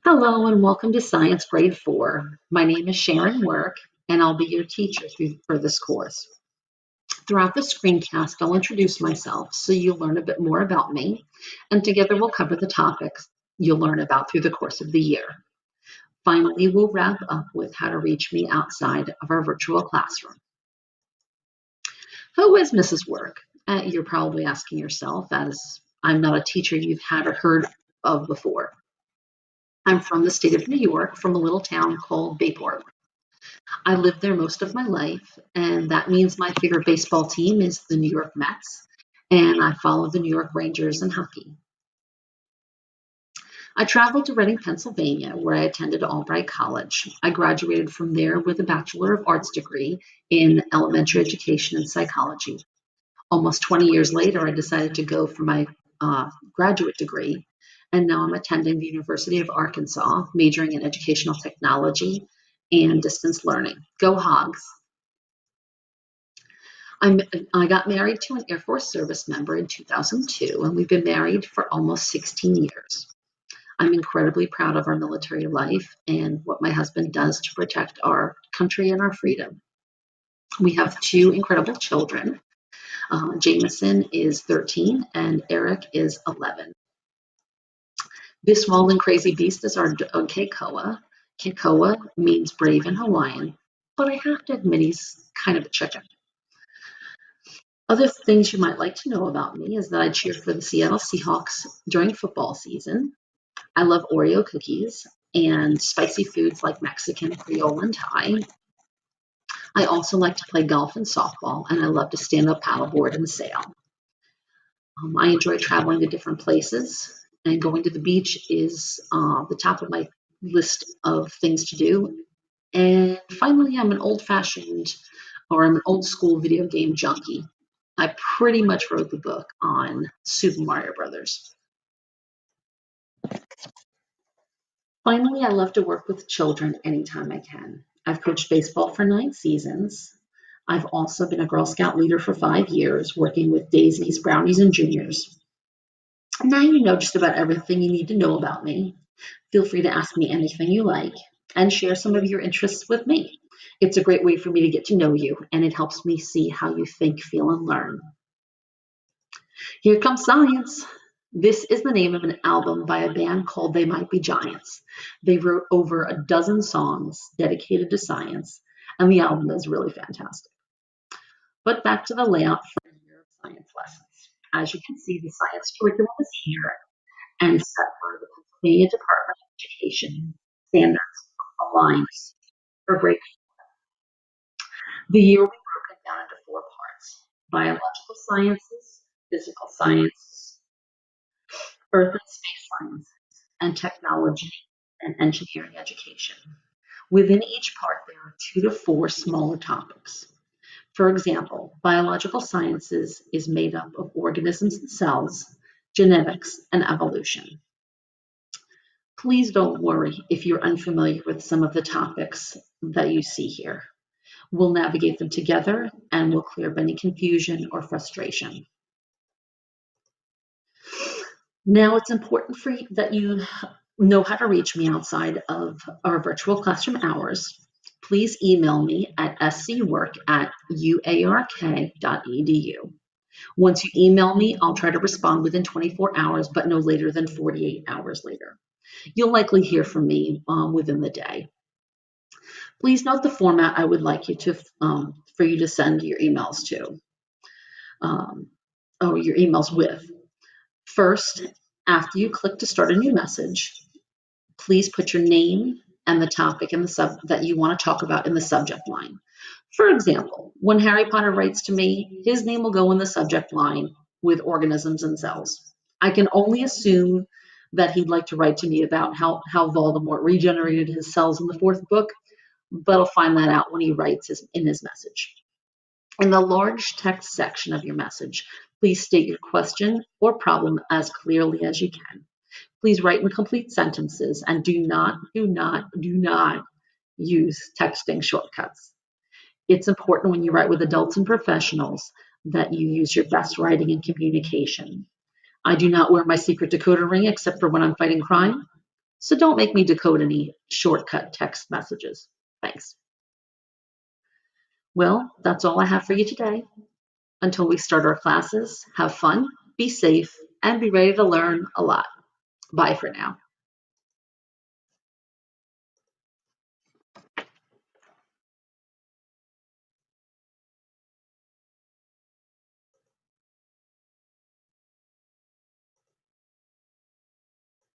Hello and welcome to Science Grade 4. My name is Sharon Work and I'll be your teacher for this course. Throughout the screencast, I'll introduce myself so you'll learn a bit more about me, and together we'll cover the topics you'll learn about through the course of the year. Finally, we'll wrap up with how to reach me outside of our virtual classroom. Who is Mrs. Work? You're probably asking yourself, as I'm not a teacher you've had or heard of before. I'm from the state of New York, from a little town called Bayport. I lived there most of my life, and that means my favorite baseball team is the New York Mets, and I follow the New York Rangers in hockey. I traveled to Reading, Pennsylvania, where I attended Albright College. I graduated from there with a Bachelor of Arts degree in elementary education and psychology. Almost 20 years later, I decided to go for my graduate degree, and now I'm attending the University of Arkansas, majoring in educational technology and distance learning. Go Hogs! I got married to an Air Force service member in 2002, and we've been married for almost 16 years. I'm incredibly proud of our military life and what my husband does to protect our country and our freedom. We have two incredible children. Jameson is 13 and Eric is 11. This wild and crazy beast is our dog Keikoa. Keikoa means brave in Hawaiian, but I have to admit he's kind of a chicken. Other things you might like to know about me is that I cheer for the Seattle Seahawks during football season. I love Oreo cookies and spicy foods like Mexican, Creole, and Thai. I also like to play golf and softball, and I love to stand up paddleboard and sail. I enjoy traveling to different places, and going to the beach is the top of my list of things to do. And finally, I'm an old school video game junkie. I pretty much wrote the book on Super Mario Brothers. Finally, I love to work with children anytime I can. I've coached baseball for 9 seasons. I've also been a Girl Scout leader for 5 years, working with daisies, brownies, and juniors. Now you know just about everything you need to know about me. Feel free to ask me anything you like and share some of your interests with me. It's a great way for me to get to know you, and it helps me see how you think, feel, and learn. Here comes science. This is the name of an album by a band called They Might Be Giants. They wrote over a dozen songs dedicated to science, and the album is really fantastic. But back to the layout for a year of science lessons. As you can see, the science curriculum is here and set for the Pennsylvania Department of Education standards aligned for grade. The year will be broken down into 4 parts: biological sciences, physical sciences, earth and space sciences, and technology and engineering education. Within each part, there are 2 to 4 smaller topics. For example, biological sciences is made up of organisms and cells, genetics, and evolution. Please don't worry if you're unfamiliar with some of the topics that you see here. We'll navigate them together and we'll clear up any confusion or frustration. Now, it's important that you know how to reach me outside of our virtual classroom hours. Please email me at scwork@uark.edu. Once you email me, I'll try to respond within 24 hours, but no later than 48 hours later. You'll likely hear from me within the day. Please note the format I would like you to for you to send your emails to, or your emails with. First, after you click to start a new message, please put your name and the topic in that you want to talk about in the subject line. For example, when Harry Potter writes to me, his name will go in the subject line with organisms and cells. I can only assume that he'd like to write to me about how Voldemort regenerated his cells in the 4th book, but I'll find that out when he writes in his message. In the large text section of your message, please state your question or problem as clearly as you can. Please write in complete sentences and do not use texting shortcuts. It's important when you write with adults and professionals that you use your best writing and communication. I do not wear my secret decoder ring except for when I'm fighting crime, So don't make me decode any shortcut text messages. Thanks. Well, that's all I have for you today. Until we start our classes, have fun, be safe, and be ready to learn a lot. Bye for now.